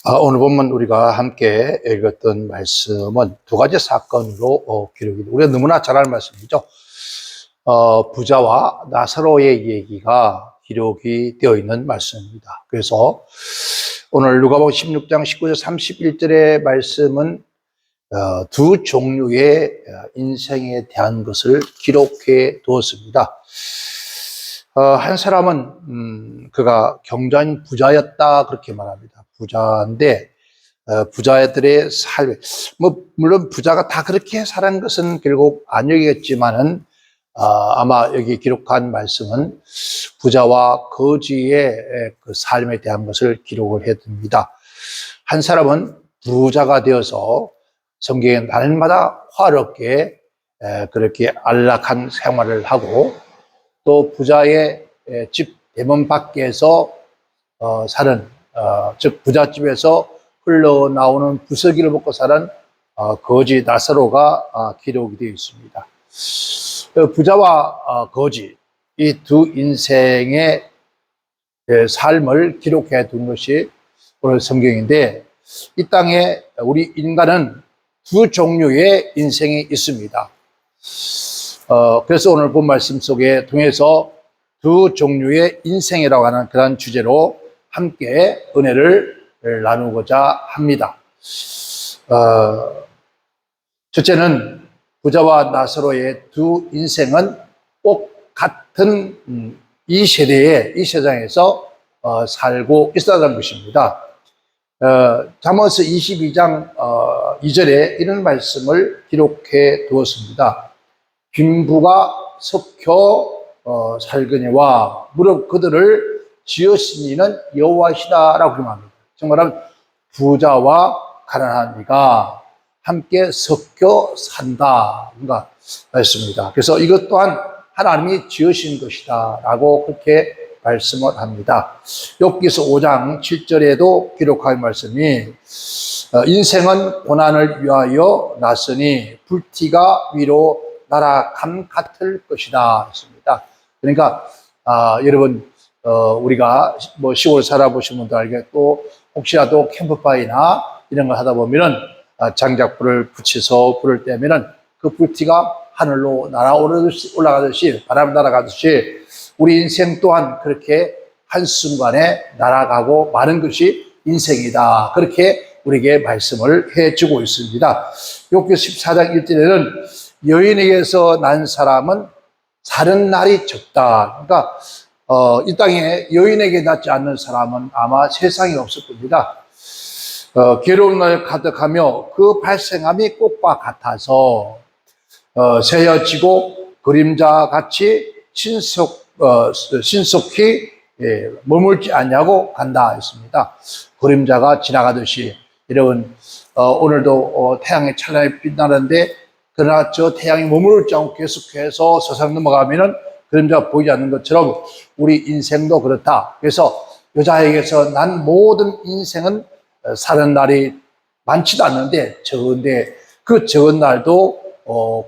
오늘 본문 우리가 함께 읽었던 말씀은 두 가지 사건으로 기록이 우리가 너무나 잘 아는 말씀이죠. 부자와 나사로의 얘기가 기록이 되어 있는 말씀입니다. 그래서 오늘 누가복음 16장 19절 31절의 말씀은 두 종류의 인생에 대한 것을 기록해 두었습니다. 한 사람은 그가 경자인 부자였다 그렇게 말합니다. 부자인데 부자들의 삶, 물론 부자가 다 그렇게 사는 것은 결국 아니겠지만은 아마 여기 기록한 말씀은 부자와 거지의 그 삶에 대한 것을 기록을 해둡니다. 한 사람은 부자가 되어서 성경에 날마다 화롭게 그렇게 안락한 생활을 하고 또 부자의 집 대문 밖에서 사는 즉 부잣집에서 흘러나오는 부스러기를 먹고 사는 거지 나사로가 기록이 되어 있습니다. 부자와 거지 이 두 인생의 삶을 기록해 둔 것이 오늘 성경인데 이 땅에 우리 인간은 두 종류의 인생이 있습니다. 그래서 오늘 본 말씀 속에 통해서 두 종류의 인생이라고 하는 그런 주제로 함께 은혜를 나누고자 합니다. 첫째는 부자와 나사로의 두 인생은 꼭 같은 이 세대에, 이 세상에서 살고 있었다는 것입니다. 잠언서 22장 2절에 이런 말씀을 기록해 두었습니다. 빈부가 섞여 살거니와 무릇 그들을 지으신 이는 여호와시다라고 말합니다. 정말하면 부자와 가난한 이가 함께 섞여 산다. 그러니까 말씀입니다. 그래서 이것 또한 하나님이 지으신 것이다 라고 그렇게 말씀을 합니다. 욥기서 5장 7절에도 기록한 말씀이 인생은 고난을 위하여 났으니 불티가 위로 날아감 같을 것이다 했습니다. 그러니까 여러분 우리가 뭐 시골 살아보신 분도 알겠고 혹시라도 캠프파이나 이런 걸 하다 보면은 장작불을 붙여서 불을 떼면은 그 불티가 하늘로 올라가듯이 바람 날아가듯이 우리 인생 또한 그렇게 한순간에 날아가고 마는 것이 인생이다. 그렇게 우리에게 말씀을 해주고 있습니다. 욥기 14장 1절에는 여인에게서 난 사람은 사는 날이 적다. 그러니까 이 땅에 여인에게 낳지 않는 사람은 아마 세상에 없을 겁니다. 괴로운 날 가득하며 그 발생함이 꽃과 같아서 새어지고 그림자 같이 신속히 머물지 않냐고 간다 했습니다. 그림자가 지나가듯이 여러분 오늘도 태양이 찬란히 빛나는데 그러나 저 태양이 머무르지 않고 계속해서 서상 넘어가면은 그림자가 보이지 않는 것처럼 우리 인생도 그렇다. 그래서 여자에게서 난 모든 인생은 사는 날이 많지도 않는데 적은데 그 적은 날도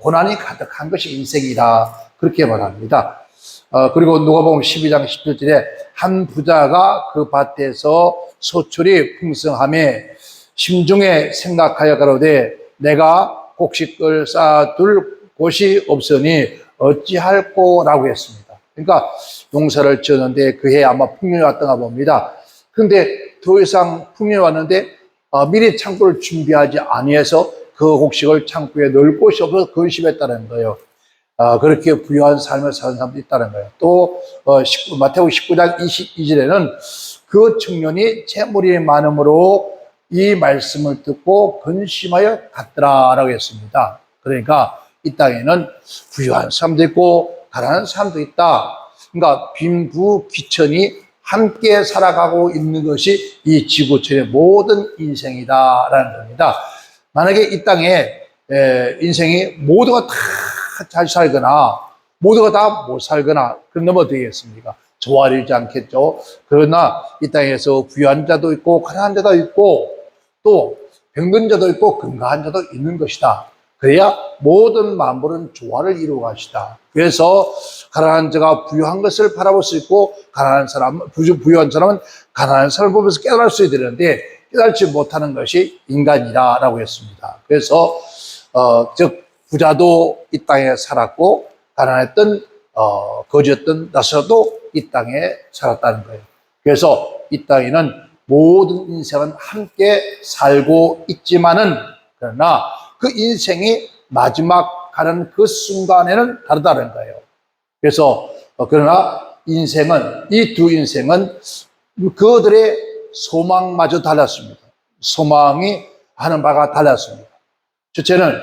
고난이 가득한 것이 인생이다. 그렇게 말합니다. 그리고 누가복음 12장 17절에 한 부자가 그 밭에서 소출이 풍성함에 심중에 생각하여 가로되 내가 곡식을 쌓아둘 곳이 없으니 어찌할꼬라고 했습니다. 그러니까 농사를 지었는데 그해 아마 풍년이 왔던가 봅니다. 그런데 더 이상 풍년이 왔는데 미리 창고를 준비하지 아니해서 그 곡식을 창고에 넣을 곳이 없어서 근심했다는 거예요. 그렇게 부유한 삶을 사는 사람도 있다는 거예요. 또 마태복음 19장 22절에는 그 청년이 재물이 많음으로 이 말씀을 듣고 근심하여 갔더라라고 했습니다. 그러니까 이 땅에는 부유한 사람도 있고 가난한 사람도 있다. 그러니까 빈부귀천이 함께 살아가고 있는 것이 이 지구촌의 모든 인생이다라는 겁니다. 만약에 이 땅에 인생이 모두가 다 잘 살거나 모두가 다 못 살거나 그러면 어떻게 되겠습니까? 조화리지 않겠죠. 그러나 이 땅에서 부유한 자도 있고 가난한 자도 있고 또 병든 자도 있고 건강한 자도 있는 것이다. 그래야 모든 만물은 조화를 이루어 가시다. 그래서 가난한 자가 부유한 것을 바라볼 수 있고 부유한 사람은 가난한 사람을 보면서 깨달을 수 있어야 되는데 깨달지 못하는 것이 인간이다라고 했습니다. 그래서 즉 부자도 이 땅에 살았고 가난했던 거지였던 나사로도 이 땅에 살았다는 거예요. 그래서 이 땅에는 모든 인생은 함께 살고 있지만은 그러나 그 인생이 마지막 가는 그 순간에는 다르다는 거예요. 그래서 그러나 인생은 이 두 인생은 그들의 소망마저 달랐습니다. 소망이 하는 바가 달랐습니다. 첫째는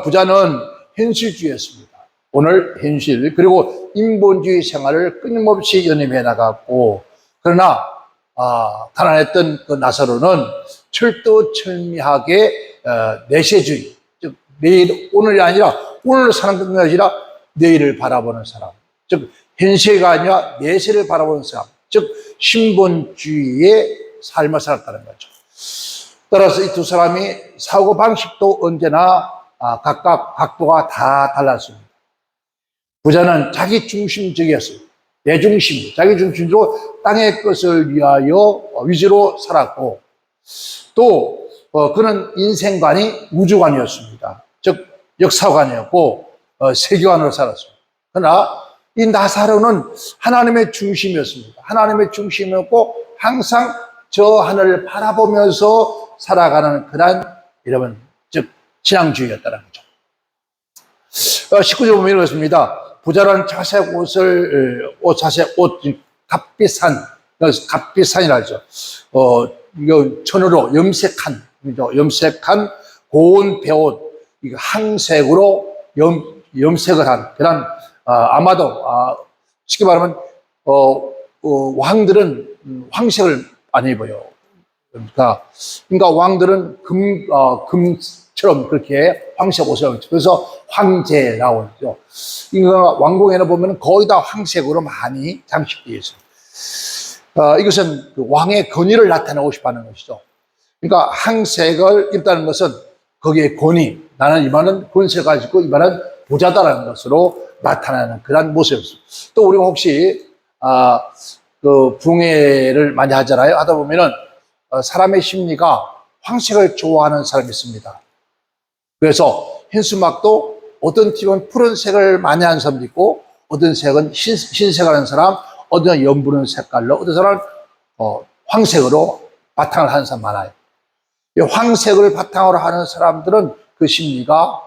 부자는 현실주의였습니다. 오늘 현실 그리고 인본주의 생활을 끊임없이 연임해 나갔고 그러나 가난했던 그 나사로는 철두철미하게 내세주의 즉 내일 오늘이 아니라 오늘 사는 것이 아니라 내일을 바라보는 사람 즉 현세가 아니라 내세를 바라보는 사람 즉 신본주의의 삶을 살았다는 거죠. 따라서 이 두 사람이 사고방식도 언제나 각각 각도가 다 달랐습니다. 부자는 자기 중심적이었어요. 내 중심, 자기 중심으로 땅의 것을 위하여 위주로 살았고 또 그는 인생관이 우주관이었습니다. 즉 역사관이었고 세계관으로 살았습니다. 그러나 이 나사로는 하나님의 중심이었습니다. 하나님의 중심이었고 항상 저 하늘을 바라보면서 살아가는 그런 여러분 즉 신앙주의였다는 거죠. 19절 보면 이렇습니다. 부자는 자색 옷을 자색 옷 값비산이라죠. 이거 천으로 염색한 고운 배옷 이거 항색으로 염색을 한 그런 아마도 쉽게 말하면 왕들은 황색을 안 입어요. 그러니까 왕들은 금처럼 그렇게 황색 옷을 입죠. 그래서 황제라고 하죠. 왕궁에는 보면 거의 다 황색으로 많이 장식되어 있어요. 이것은 그 왕의 권위를 나타내고 싶어 하는 것이죠. 그러니까 황색을 입다는 것은 거기에 권위, 나는 이만은 권세 가지고 이만은 부자다라는 것으로 나타나는 그런 모습이었습니다. 또 우리가 혹시 그 붕해를 많이 하잖아요. 하다 보면은 사람의 심리가 황색을 좋아하는 사람이 있습니다. 그래서 현수막도 어떤 팀은 푸른색을 많이 하는 사람도 있고 어떤 색은 흰색 하는 사람, 어떤 연분은 색깔로, 어떤 사람은 황색으로 바탕을 하는 사람 많아요. 이 황색을 바탕으로 하는 사람들은 그 심리가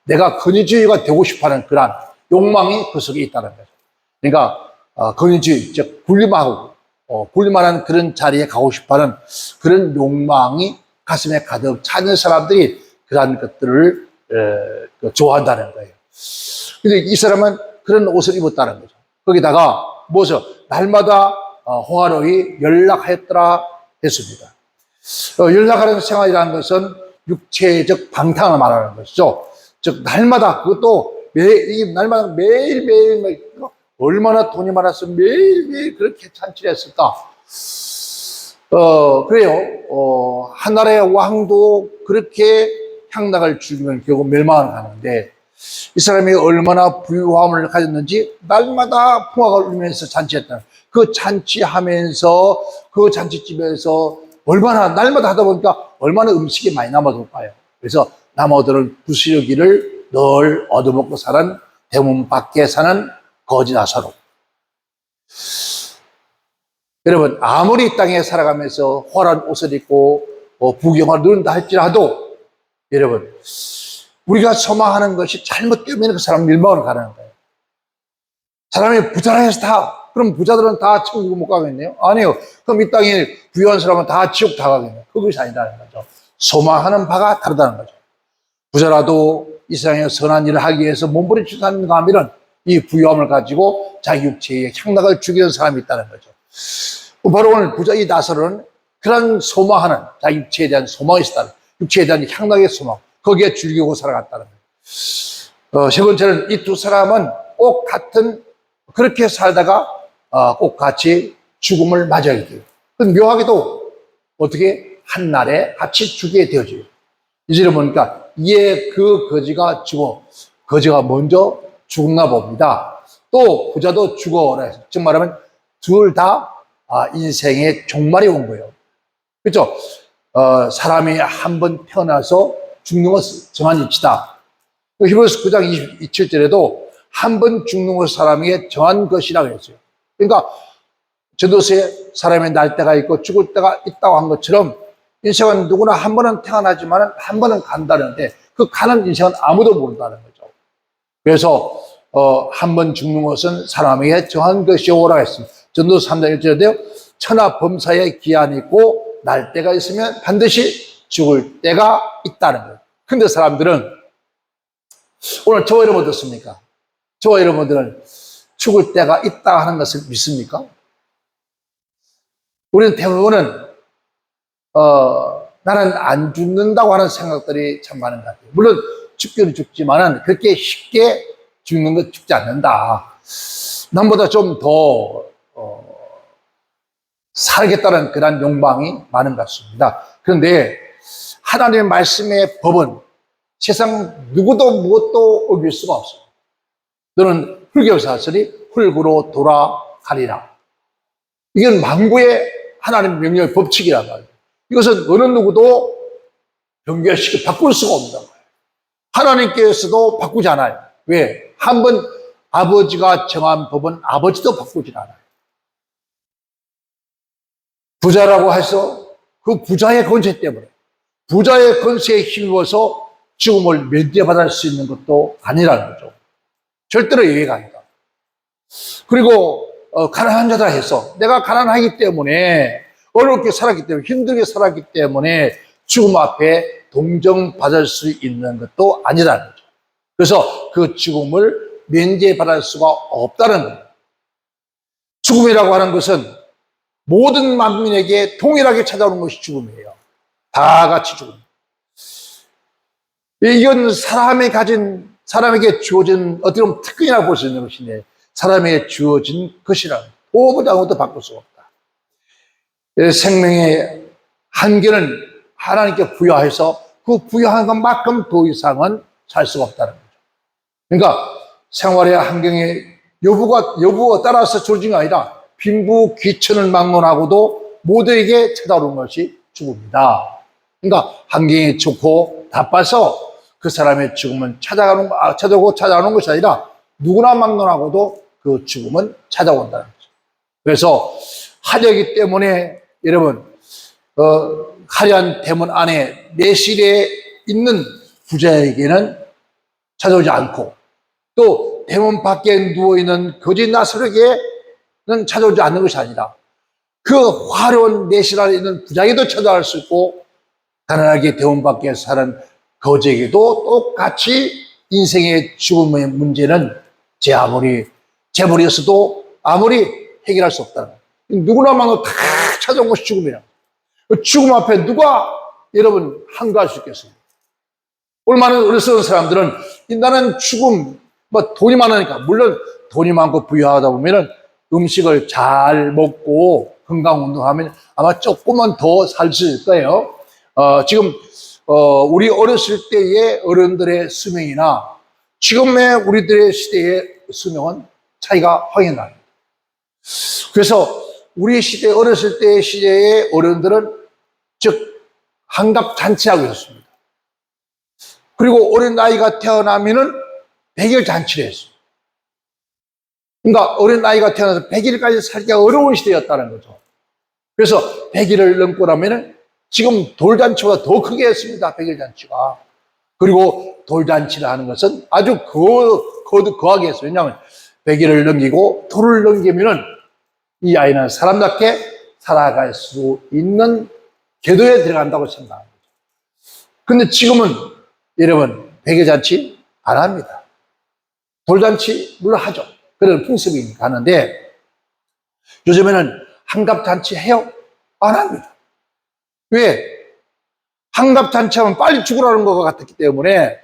내가 권위주의가 되고 싶어하는 그런 욕망이 그 속에 있다는 거죠. 그러니까 권위주의, 즉 군림하는 그런 자리에 가고 싶어하는 그런 욕망이 가슴에 가득 차는 사람들이 그러한 것들을 좋아한다는 거예요. 근데 이 사람은 그런 옷을 입었다는 거죠. 거기다가 무엇을 날마다 호화로이 연락하였더라 했습니다. 연락하는 생활이라는 것은 육체적 방탕을 말하는 것이죠. 즉 날마다 그것도 날마다 매일매일 얼마나 돈이 많아서 매일매일 그렇게 잔치를 했을까. 그래요. 하나라의 왕도 그렇게 향락을 죽이면 결국 멸망을 가는데 이 사람이 얼마나 부유함을 가졌는지 날마다 풍악을 울면서 잔치했다. 그 잔치하면서 그 잔치집에서 얼마나 날마다 하다 보니까 얼마나 음식이 많이 남아돌까요? 그래서 남아도는 부스러기를 늘 얻어먹고 사는 대문 밖에 사는 거지 나사로. 여러분 아무리 이 땅에 살아가면서 화려한 옷을 입고 부경을 누른다 할지라도 여러분 우리가 소망하는 것이 잘못되면 그 사람 멸망으로 가는 거예요. 사람이 부자라 해서 그럼 부자들은 다 천국 못 가겠네요? 아니요. 그럼 이 땅에 부유한 사람은 다 지옥 다 가겠네요. 그것이 아니다는 거죠. 소망하는 바가 다르다는 거죠. 부자라도 이 세상에 선한 일을 하기 위해서 몸부림치는가 하면은 이 부유함을 가지고 자기 육체의 향락을 죽이는 사람이 있다는 거죠. 바로 오늘 부자 이 나사로는 그런 소망하는 자기 육체에 대한 소망이 있었다는 거예요. 육체에 대한 향락의 소망, 거기에 즐기고 살아갔다는 거예요. 세 번째는 이 두 사람은 꼭 같은 그렇게 살다가 꼭 같이 죽음을 맞이하게 돼요. 묘하게도 어떻게 한날에 같이 죽게 되어져요. 이제 보니까 이에 그 거지가 거지가 먼저 죽나 봅니다. 또 부자도 죽어라 해서 즉 말하면 둘 다 인생의 종말이 온 거예요. 그렇죠? 사람이 한 번 태어나서 죽는 것은 정한 이치다. 히브리서 9장 27절에도 한 번 죽는 것은 사람에게 정한 것이라고 했어요. 그러니까 전도서에 사람의 날 때가 있고 죽을 때가 있다고 한 것처럼 인생은 누구나 한 번은 태어나지만 한 번은 간다는데 그 가는 인생은 아무도 모른다는 거죠. 그래서 한 번 죽는 것은 사람에게 정한 것이오라고 했습니다. 전도서 3장 1절에도요. 천하 범사에 기한이 있고 날 때가 있으면 반드시 죽을 때가 있다는 거예요. 근데 사람들은 오늘 저와 여러분 어떻습니까? 저와 여러분들은 죽을 때가 있다 하는 것을 믿습니까? 우리는 대부분은 나는 안 죽는다고 하는 생각들이 참 많은 것 같아요. 물론 죽기는 죽지만은 그렇게 쉽게 죽는 것 죽지 않는다. 남보다 좀 더 살겠다는 그런 욕망이 많은 것 같습니다. 그런데 하나님의 말씀의 법은 세상 누구도 무엇도 어길 수가 없어요. 너는 흙에 사슬이 흙으로 돌아가리라. 이건 만구의 하나님의 명령의 법칙이란 말이에요. 이것은 어느 누구도 변경시켜 바꿀 수가 없는 거예요. 하나님께서도 바꾸지 않아요. 왜? 한번 아버지가 정한 법은 아버지도 바꾸지 않아요. 부자라고 해서 그 부자의 권세 때문에 부자의 권세에 힘입어서 죽음을 면제받을 수 있는 것도 아니라는 거죠. 절대로 예외가 아니다. 그리고 가난한 자다 해서 내가 가난하기 때문에 어렵게 살았기 때문에 힘들게 살았기 때문에 죽음 앞에 동정받을 수 있는 것도 아니라는 거죠. 그래서 그 죽음을 면제받을 수가 없다는 거예요. 죽음이라고 하는 것은 모든 만민에게 동일하게 찾아오는 것이 죽음이에요. 다 같이 죽음. 이건 사람에게 주어진 어떻게 보면 특권이라고 볼 수 있는 것인데 사람에게 주어진 것이라 도무지 아무것도 바꿀 수가 없다. 생명의 한계는 하나님께 부여해서 그 부여한 것만큼 더 이상은 살 수가 없다는 거죠. 그러니까 생활의 환경의 여부가 따라서 주어진 게 아니라 빈부 귀천을 막론하고도 모두에게 찾아오는 것이 죽음이다. 그러니까 환경이 좋고 나빠서 그 사람의 죽음은 찾아오는 것이 아니라 누구나 막론하고도 그 죽음은 찾아온다는 거죠. 그래서 하려기 때문에 여러분 화려한 대문 안에 내실에 있는 부자에게는 찾아오지 않고 또 대문 밖에 누워있는 거지 나스로에게는 찾아오지 않는 것이 아니라 그 화려한 내실 안에 있는 부자에게도 찾아올 수 있고 가난하게 대문 밖에 사는 거지에게도 똑같이 인생의 죽음의 문제는 재물이었어도 아무리 해결할 수 없다는 거예요. 누구나만 다 찾아온 것이 죽음이라. 죽음 앞에 누가 여러분 한가할 수 있겠습니까? 얼마나 어리석은 사람들은 나는 죽음, 돈이 많으니까, 물론 돈이 많고 부유하다 보면은 음식을 잘 먹고 건강 운동하면 아마 조금은 더 살 수 있을 거예요. 지금 우리 어렸을 때의 어른들의 수명이나 지금의 우리들의 시대의 수명은 차이가 확연히 납니다. 그래서 우리 시대, 어렸을 때의 시대의 어른들은 즉 환갑잔치하고 있었습니다. 그리고 어린 나이가 태어나면은 100일 잔치를 했어요. 그러니까 어린 나이가 태어나서 100일까지 살기가 어려운 시대였다는 거죠. 그래서 100일을 넘고 나면은 지금 돌잔치보다 더 크게 했습니다. 100일 잔치가. 그리고 돌잔치를 하는 것은 아주 거하게 했어요. 왜냐하면 100일을 넘기고 돌을 넘기면은 이 아이는 사람답게 살아갈 수 있는 궤도에 들어간다고 생각합니다. 근데 지금은 여러분 100일 잔치 안 합니다. 돌잔치 물론 하죠. 그런 풍습이 가는데 요즘에는 환갑잔치 해요? 안 합니다. 왜? 환갑잔치하면 빨리 죽으라는 것 같았기 때문에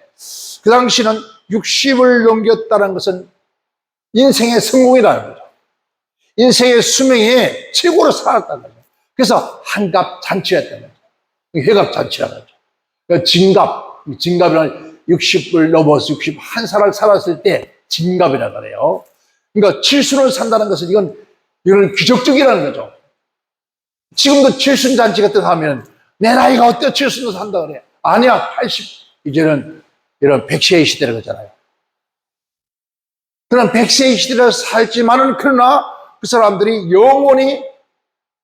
그 당시는 60을 넘겼다는 것은 인생의 성공이라는 거죠. 인생의 수명에 최고로 살았다는 거죠. 그래서 환갑잔치였다는 거죠. 회갑잔치라는 거죠. 진갑이라는 60을 넘어서 61살을 살았을 때 진갑이라고 그래요. 그러니까 70을 산다는 것은 이건 기적적이라는 거죠. 지금도 칠순잔치 같은 거 하면 내 나이가 어때 칠순도 산다 그래. 아니야, 80. 이제는 이런 100세의 시대라 그러잖아요. 그런 100세의 시대를 살지만은 그러나 그 사람들이 영원히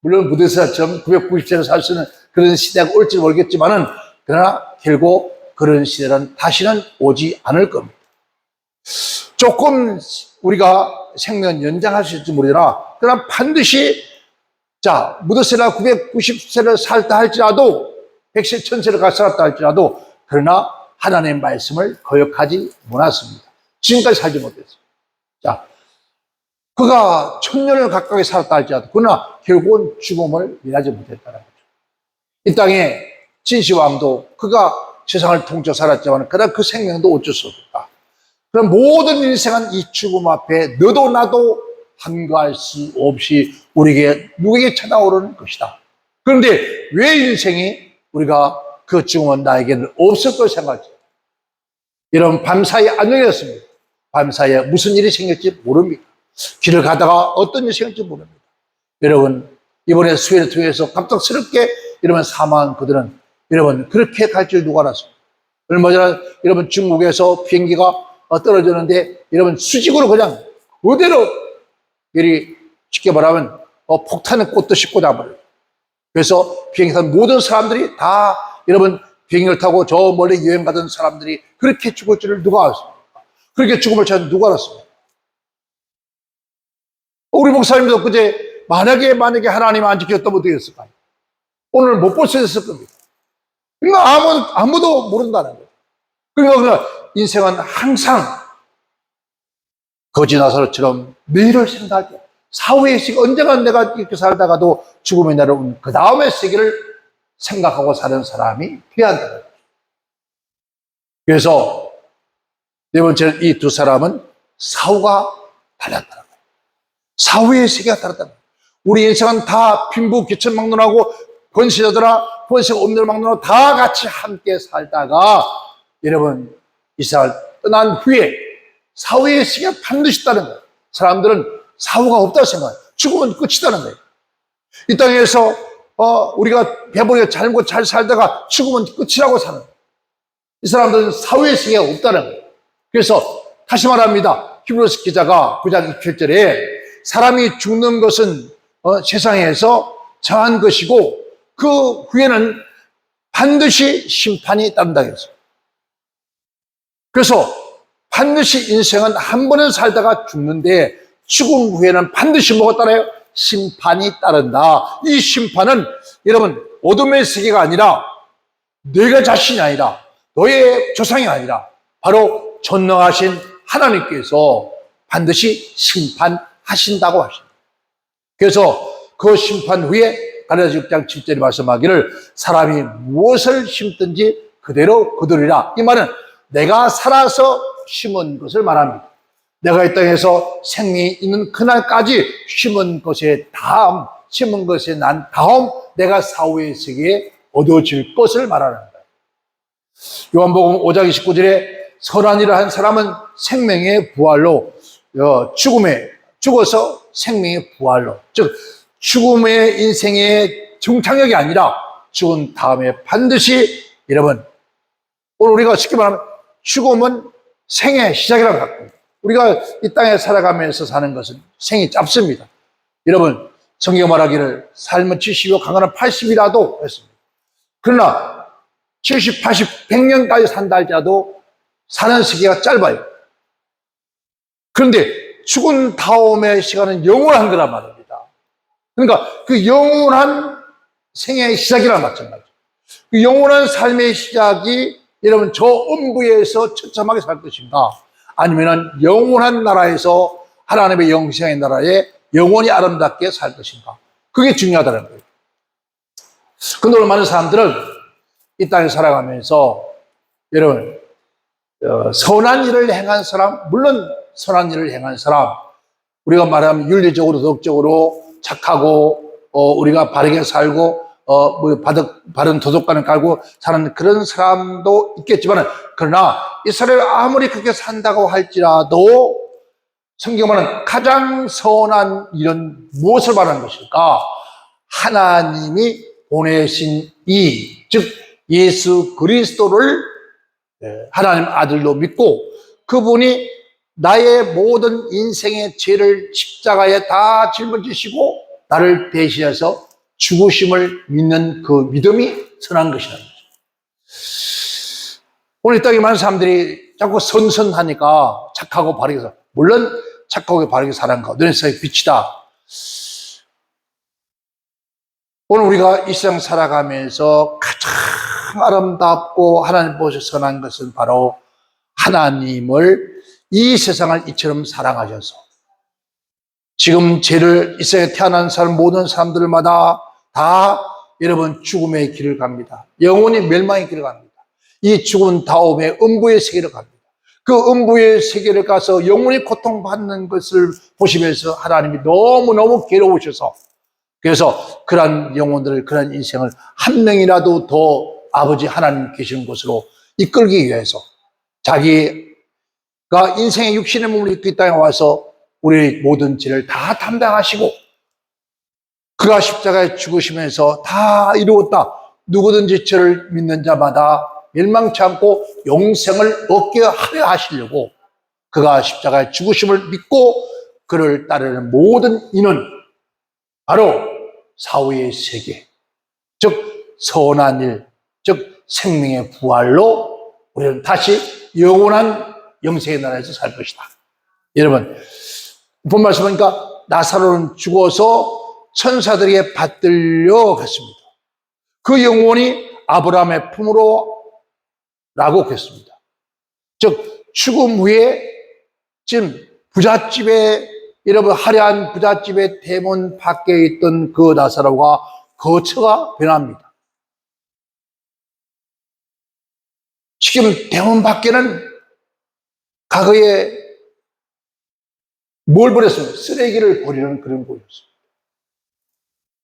물론 무대사처럼 990세를 살 수 있는 그런 시대가 올지 모르겠지만은 그러나 결국 그런 시대는 다시는 오지 않을 겁니다. 조금 우리가 생명 연장할 수 있을지 모르잖아. 그러나 반드시 자, 무더세나 990세를 살다 할지라도 100세, 1000세를 살았다 할지라도 그러나 하나님의 말씀을 거역하지 못했습니다. 지금까지 살지 못했어요. 자, 그가 1000년을 가까이 살았다 할지라도 그러나 결국은 죽음을 면하지 못했다는 거죠. 이 땅에 진시황도 그가 세상을 통쳐 살았지만 그러나 그 생명도 어쩔 수 없다. 그럼 모든 인생은 이 죽음 앞에 너도 나도 한가할 수 없이 우리에게 누구에게 찾아오는 것이다. 그런데 왜 인생이 우리가 그 죽음은 나에게는 없을 걸 생각하지? 여러분 밤사이에 안녕이었습니다. 밤사이에 무슨 일이 생길지 모릅니다. 길을 가다가 어떤 일이 생길지 모릅니다. 여러분 이번에 수해를 통해서 갑작스럽게 여러분 사망한 그들은 여러분 그렇게 갈 줄 누가 알았습니까? 얼마 전에 여러분 중국에서 비행기가 떨어졌는데 여러분 수직으로 그냥 그대로 여기 쉽게 말하면 폭탄을 꽂듯 싣고 나버려요. 그래서 비행기 탄 모든 사람들이 다 여러분 비행기를 타고 저 멀리 여행 가던 사람들이 그렇게 죽을 줄을 누가 알았습니까? 그렇게 죽음을 찾는 누가 알았습니까? 우리 목사님도 그제 만약에 하나님 안 지켰다면 어떻게 했을까요? 오늘 못 볼 수 있었을 겁니다. 그러니까 아무도 모른다는 거예요. 그러니까 인생은 항상 거지나사로처럼 내일을 생각할 때 사후의 시기 언젠가 내가 이렇게 살다가도 죽음의 날을 오는 그 다음의 세계를 생각하고 사는 사람이 필요하다는 거예요. 그래서 네 번째는 이 두 사람은 사후가 달랐다는 거예요. 사후의 세계가 달랐다는 거예요. 우리 인생은 다 빈부귀천막론하고 권세자들아 권세가 없는 막론하고 다 같이 함께 살다가 여러분 이 세상을 떠난 후에 사후의 시기가 반드시 있다는 거예요. 사람들은 사후가 없다고 생각해요. 죽으면 끝이다는 거예요. 이 땅에서 우리가 배부르게 잘 살다가 죽으면 끝이라고 사는 거예요. 이 사람들은 사후의 시기가 없다는 거예요. 그래서 다시 말합니다. 히브리서 기자가 9장 27절에 사람이 죽는 것은 세상에서 정한 것이고 그 후에는 반드시 심판이 따른다고 했어요. 그래서 반드시 인생은 한 번은 살다가 죽는데 죽음 후에는 반드시 뭐가 따라요? 심판이 따른다. 이 심판은 여러분 어둠의 세계가 아니라 너희가 자신이 아니라 너의 조상이 아니라 바로 전능하신 하나님께서 반드시 심판하신다고 하십니다. 그래서 그 심판 후에 갈라디아 6장 7절에 말씀하기를 사람이 무엇을 심든지 그대로 거두리라. 이 말은 내가 살아서 심은 것을 말합니다. 내가 이 땅에서 생명이 있는 그날까지 심은 것에 난 다음 내가 사후의 세계에 얻어질 것을 말하는 거예요. 요한복음 5장 29절에 선한 일을 한 사람은 생명의 부활로 죽어서 생명의 부활로 즉 죽음의 인생의 정착력이 아니라 죽은 다음에 반드시 여러분 오늘 우리가 쉽게 말하면 죽음은 생의 시작이라고 합니다. 우리가 이 땅에 살아가면서 사는 것은 생이 짧습니다. 여러분 성경 말하기를 삶은 70이요 강건은 80이라도 했습니다. 그러나 70, 80, 100년까지 산다 할지라도 사는 시기가 짧아요. 그런데 죽은 다음의 시간은 영원한 거란 말입니다. 그러니까 그 영원한 생의 시작이란 마찬가지죠. 그 영원한 삶의 시작이 여러분 저 음부에서 처참하게 살 것인가 아니면은 영원한 나라에서 하나님의 영생의 나라에 영원히 아름답게 살 것인가 그게 중요하다는 거예요. 근데 오늘 많은 사람들은 이 땅에 살아가면서 여러분 선한 일을 행한 사람 물론 선한 일을 행한 사람 우리가 말하면 윤리적으로 도덕적으로 착하고 우리가 바르게 살고 바른 도덕관을 깔고 사는 그런 사람도 있겠지만 그러나 이 사람이 아무리 그렇게 산다고 할지라도 성경 말은 가장 선한 일은 무엇을 말하는 것일까? 하나님이 보내신 즉 예수 그리스도를 하나님 아들로 믿고 그분이 나의 모든 인생의 죄를 십자가에 다 짊어지시고 나를 대신해서 죽으심을 믿는 그 믿음이 선한 것이라는 거죠. 오늘 이 땅에 많은 사람들이 자꾸 선선하니까 착하고 바르게 살아. 물론 착하고 바르게 사는 것, 눈의 세상의 빛이다. 오늘 우리가 이 세상 살아가면서 가장 아름답고 하나님 보시고 선한 것은 바로 하나님을 이 세상을 이처럼 사랑하셔서 지금 죄를 이 세상에 태어난 사람 모든 사람들마다 다 여러분 죽음의 길을 갑니다. 영원히 멸망의 길을 갑니다. 이 죽은 다음에 음부의 세계를 갑니다. 그 음부의 세계를 가서 영원히 고통받는 것을 보시면서 하나님이 너무너무 괴로우셔서 그래서 그러한 영혼들을 그러한 인생을 한 명이라도 더 아버지 하나님 계시는 곳으로 이끌기 위해서 자기가 인생의 육신의 몸을 입고 이 땅에 와서 우리의 모든 죄를 다 담당하시고 그가 십자가에 죽으시면서 다 이루었다. 누구든지 저를 믿는 자마다 멸망치 않고 영생을 얻게 하려 하시려고 그가 십자가에 죽으심을 믿고 그를 따르는 모든 이는 바로 사후의 세계, 즉 선한 일, 즉 생명의 부활로 우리는 다시 영원한 영생의 나라에서 살 것이다. 여러분, 본 말씀 보니까 나사로는 죽어서 천사들에게 받들려 갔습니다. 그 영혼이 아브라함의 품으로 라고 했습니다. 즉 죽음 후에 지금 부잣집에 여러분 화려한 부잣집의 대문 밖에 있던 그 나사로가 거처가 변합니다. 지금 대문 밖에는 과거에 뭘 버렸습니까? 쓰레기를 버리는 그런 곳이었습니다.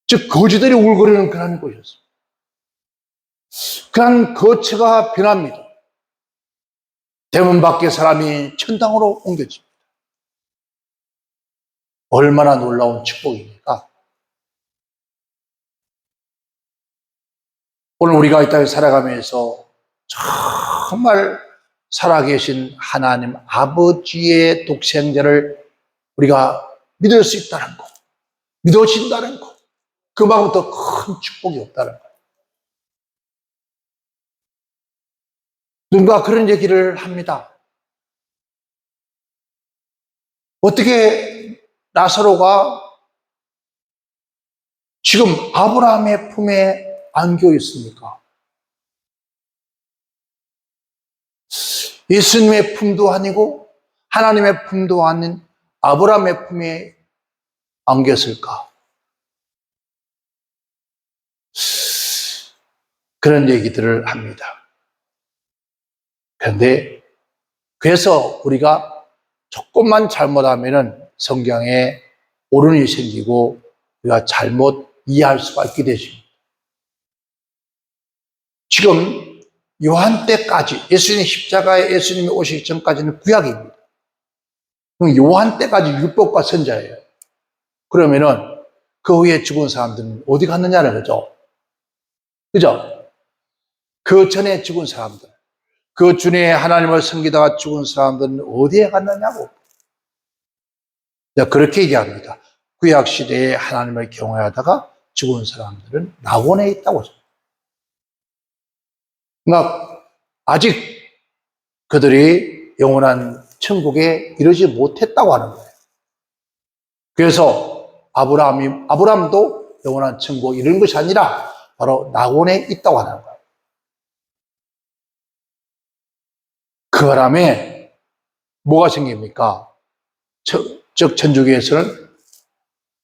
즉 거지들이 울거리는 그런 곳이었습니다. 그런 거처가 변합니다. 대문 밖에 사람이 천당으로 옮겨집니다. 얼마나 놀라운 축복입니까? 오늘 우리가 이 땅에 살아가면서 정말 살아계신 하나님 아버지의 독생자를 우리가 믿을 수 있다는 것, 믿어진다는 것, 그만큼 더 큰 축복이 없다는 것. 누군가 그런 얘기를 합니다. 어떻게 나사로가 지금 아브라함의 품에 안겨 있습니까? 예수님의 품도 아니고 하나님의 품도 아닌 아브라함의 품에 안겼을까? 그런 얘기들을 합니다. 그런데 그래서 우리가 조금만 잘못하면은 성경에 오른이 생기고 우리가 잘못 이해할 수가 있게 되십니다. 지금 요한 때까지 예수님 십자가에 예수님이 오시기 전까지는 구약입니다. 그럼 요한 때까지 율법과 선자예요. 그러면은 그 후에 죽은 사람들은 어디 갔느냐는 거죠. 그죠? 그 전에 죽은 사람들, 그 전에 하나님을 섬기다가 죽은 사람들은 어디에 갔느냐고. 그렇게 얘기합니다. 구약 시대에 하나님을 경외하다가 죽은 사람들은 낙원에 있다고. 그러니까 아직 그들이 영원한 천국에 이르지 못했다고 하는 거예요. 그래서 아브라함도 영원한 천국에 이르는 것이 아니라 바로 낙원에 있다고 하는 거예요. 그 바람에 뭐가 생깁니까? 즉 천주교에서는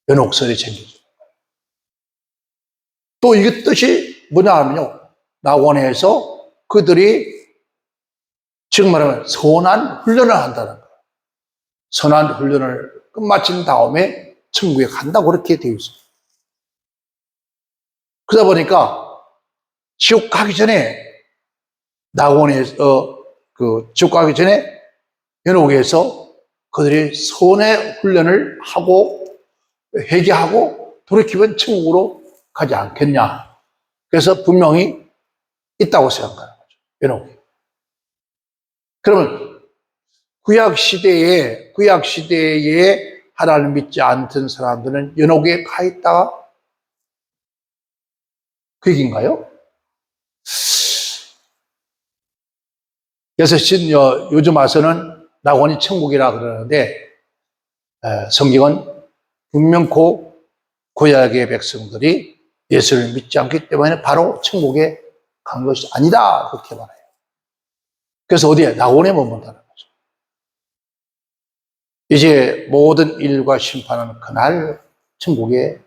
연옥설이 생기죠. 또 이게 뜻이 뭐냐 하면요, 낙원에서 그들이 지금 말하면 선한 훈련을 한다는 거예요. 선한 훈련을 끝마친 다음에 천국에 간다고 그렇게 되어 있습니다. 그러다 보니까 지옥 가기 전에 낙원에서 지옥 가기 전에 연옥에서 그들이 선의 훈련을 하고 회개하고 돌이키면 천국으로 가지 않겠냐. 그래서 분명히 있다고 생각하는 거죠. 연옥이. 그러면 구약 시대에 하나님을 믿지 않던 사람들은 연옥에 가 있다가 그 얘기인가요? 그래서 요즘 와서는 낙원이 천국이라 그러는데 성경은 분명코 구약의 백성들이 예수를 믿지 않기 때문에 바로 천국에 간 것이 아니다 그렇게 말해요. 그래서 어디에? 낙원에 머문다는 거죠. 이제 모든 일과 심판은 그날 천국에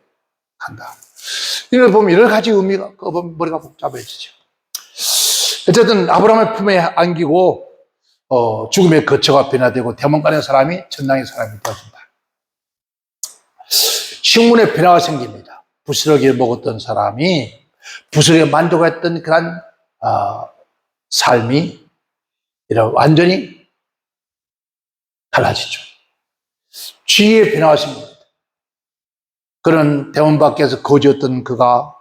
간다. 이걸 보면 여러 가지 의미가 머리가 복잡해지죠. 어쨌든 아브라함의 품에 안기고 죽음의 거처가 변화되고 대문간의 사람이 천당의 사람이 되어진다. 식문에 변화가 생깁니다. 부스러기를 먹었던 사람이 부스러기에 만족했던 그런 삶이 완전히 달라지죠. 지혜의 변화가 생깁니다. 그런 대문 밖에서 거지였던 그가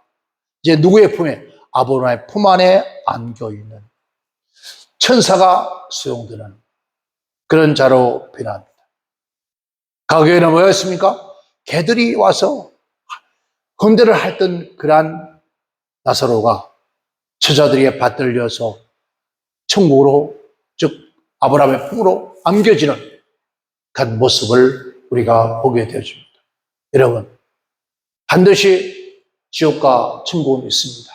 이제 누구의 품에? 아브라함의 품 안에 안겨있는 천사가 수용되는 그런 자로 변합니다. 가교에는 뭐였습니까? 개들이 와서 헌대를 했던 그러한 나사로가 처자들에게 받들려서 천국으로, 즉 아브라함의 품으로 안겨지는 그런 모습을 우리가 보게 되어집니다. 여러분, 반드시 지옥과 천국은 있습니다.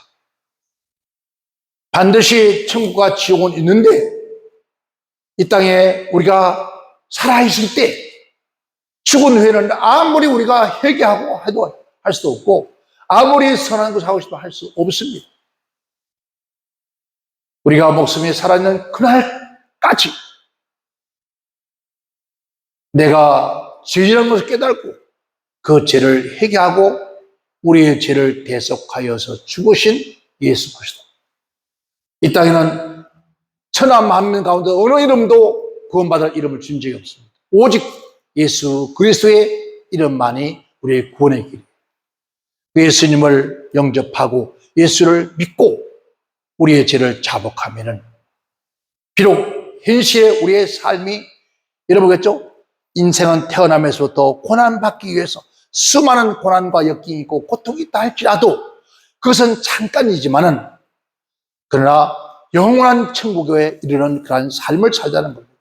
반드시 천국과 지옥은 있는데 이 땅에 우리가 살아있을 때 죽은 후에는 아무리 우리가 회개하고 해도 할 수도 없고 아무리 선한 것을 하고 싶어 할 수 없습니다. 우리가 목숨이 살아있는 그날까지 내가 죄라는 것을 깨닫고 그 죄를 회개하고 우리의 죄를 대속하여서 죽으신 예수 그리스도. 이 땅에는 천하 만민 가운데 어느 이름도 구원받을 이름을 준 적이 없습니다. 오직 예수 그리스도의 이름만이 우리의 구원의 길이에요. 예수님을 영접하고 예수를 믿고 우리의 죄를 자복하면은 비록 현실의 우리의 삶이 여러분겠죠? 인생은 태어나면서부터 고난받기 위해서 수많은 고난과 역경이 있고 고통이 있다 할지라도 그것은 잠깐이지만은 그러나 영원한 천국에 이르는 그런 삶을 살자는 겁니다.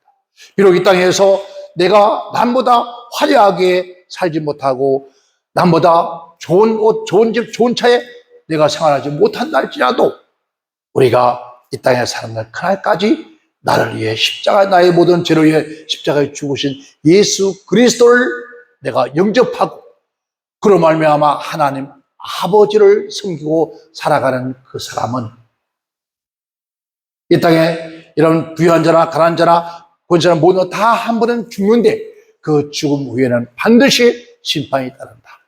비록 이 땅에서 내가 남보다 화려하게 살지 못하고 남보다 좋은 옷, 좋은 집, 좋은 차에 내가 생활하지 못한다 할지라도 우리가 이 땅에 사는 날 그날까지 나를 위해 나의 모든 죄를 위해 십자가에 죽으신 예수 그리스도를 내가 영접하고 그로 말미암아 하나님 아버지를 섬기고 살아가는 그 사람은 이 땅에 이런 부유한 자나 가난한 자나 권세나 모든 다 한 번은 죽는데 그 죽음 후에는 반드시 심판이 따른다.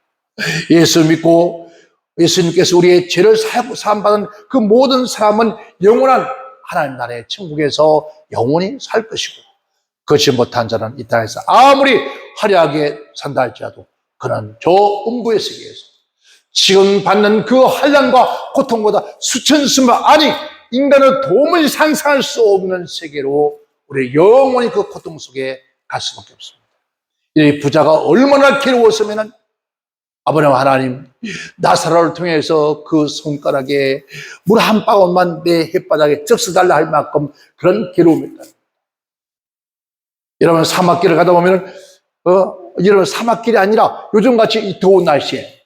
예수 믿고 예수님께서 우리의 죄를 사함받은 그 모든 사람은 영원한 하나님 나라의 천국에서 영원히 살 것이고 그렇지 못한 자는 이 땅에서 아무리 화려하게 산다 할지라도 그는 저 음부의 세계에서 지금 받는 그 환난과 고통보다 수천 수만 아니 인간은 도무지 상상할 수 없는 세계로 우리 영원히 그 고통 속에 갈 수밖에 없습니다. 이 부자가 얼마나 괴로웠으면 아버님 하나님 나사로를 통해서 그 손가락에 물 한 방울만 내 햇바닥에 적셔달라 할 만큼 그런 괴로움이다. 여러분 사막길을 가다 보면 여러분 사막길이 아니라 요즘같이 이 더운 날씨에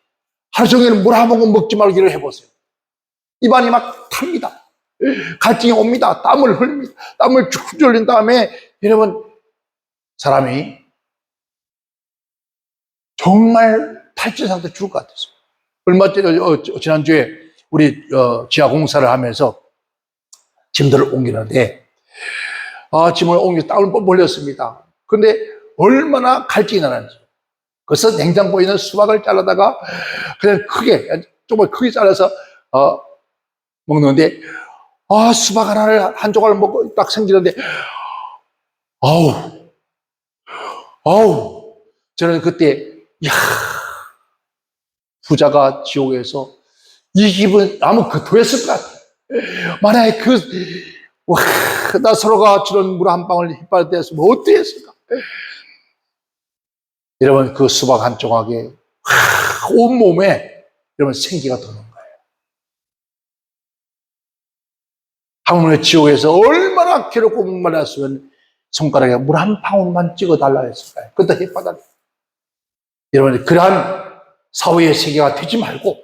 하루 종일 물 한 모금 먹지 말고 일을 해보세요. 입안이 막 탑니다. 갈증이 옵니다. 땀을 흘립니다. 땀을 쭉 흘린 다음에 여러분 사람이 정말 탈진 상태 죽을 것 같았어요. 얼마 전에 지난주에 우리 지하 공사를 하면서 짐들을 옮기는데 짐을 옮겨서 땀을 뻘뻘 흘렸습니다. 그런데 얼마나 갈증이 나는지. 그래서 냉장고에 있는 수박을 잘라다가 그냥 정말 크게 잘라서 먹는데 수박 하나를 한 조각을 먹고 딱 생기는데 저는 그때 부자가 지옥에서 이 기분 아마 그토했을 것 같아요. 만약에 나사로가 저런 물 한 방울 휘발되었으면 어떻게 했을까? 여러분, 그 수박 한 조각에 온몸에 여러분 생기가 도는 거예요. 하물며 지옥에서 얼마나 괴롭고 목말랐으면 손가락에 물 한 방울만 찍어달라 했을까요? 그때 햇바닥. 여러분, 그러한 사회의 세계가 되지 말고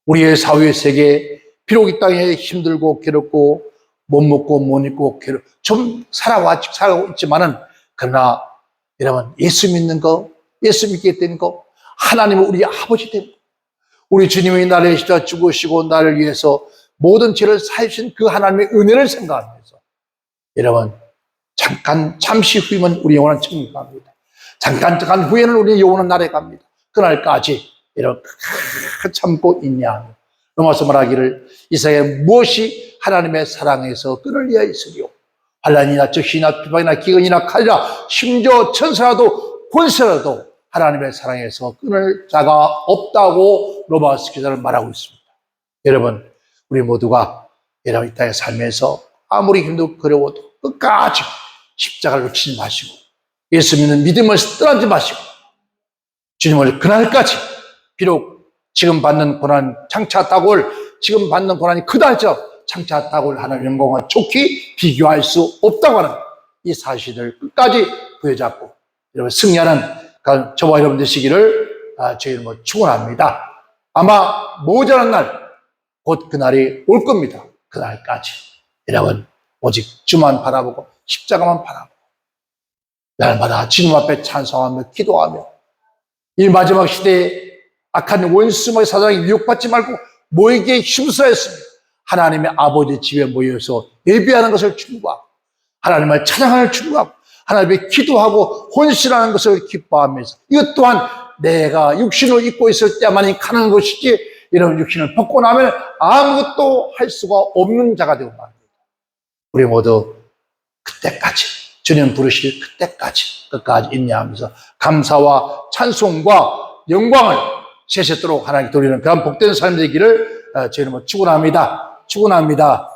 우리의 사회의 세계, 비록 이 땅에 힘들고 괴롭고 못 먹고 못 입고 좀 살아가고 있지만은, 그러나 여러분, 예수 믿는 거, 예수 믿게 되는 거, 하나님은 우리 아버지 되는 거, 우리 주님이 나를 위해서 죽으시고 나를 위해서 모든 죄를 사하신 그 하나님의 은혜를 생각하면서 여러분, 잠시 후이면 우리 영원한 천국에 갑니다. 잠깐 후에는 우리 영원한 나라에 갑니다. 그날까지 여러분 참고 있냐. 로마서 말하기를 이 세상에 무엇이 하나님의 사랑에서 끈을 이어 있으리요. 환난이나 적시나 비방이나 기근이나 칼이나 심지어 천사라도 권세라도 하나님의 사랑에서 끊을 자가 없다고 로마서 기자는 말하고 있습니다. 여러분, 우리 모두가 여러분 이 땅에 살면서 아무리 힘들고 어려워도 끝까지 십자가를 놓치지 마시고 예수 믿는 믿음을 떠나지 마시고 주님을 그날까지, 비록 지금 받는 고난 장차 다골, 지금 받는 고난이 크다 할지라도 장차 다골 하나님의 영광과 좋게 비교할 수 없다고 하는 이 사실을 끝까지 부여잡고 여러분 승리하는 저와 여러분 되시기를 저희는 축원합니다. 아마 모자란 날, 곧 그날이 올 겁니다. 그날까지 여러분 오직 주만 바라보고 십자가만 바라보고 날마다 주님 앞에 찬송하며 기도하며 이 마지막 시대에 악한 원수의 사장에 미혹받지 말고 모이기에 힘써했습니다. 하나님의 아버지 집에 모여서 예배하는 것을 충고하고 하나님을 찬양하는 충고하고 하나님의 기도하고 혼신하는 것을 기뻐하면서 이것 또한 내가 육신을 입고 있을 때만이 가능한 것이지 이런 육신을 벗고 나면 아무것도 할 수가 없는 자가 되고 말입니다. 우리 모두 그때까지 주님 부르실 그때까지 끝까지 인내하면서 감사와 찬송과 영광을 세세토록 하나님께 돌리는 그런 복된 삶이 되기를 저희는 축원합니다. 축원합니다.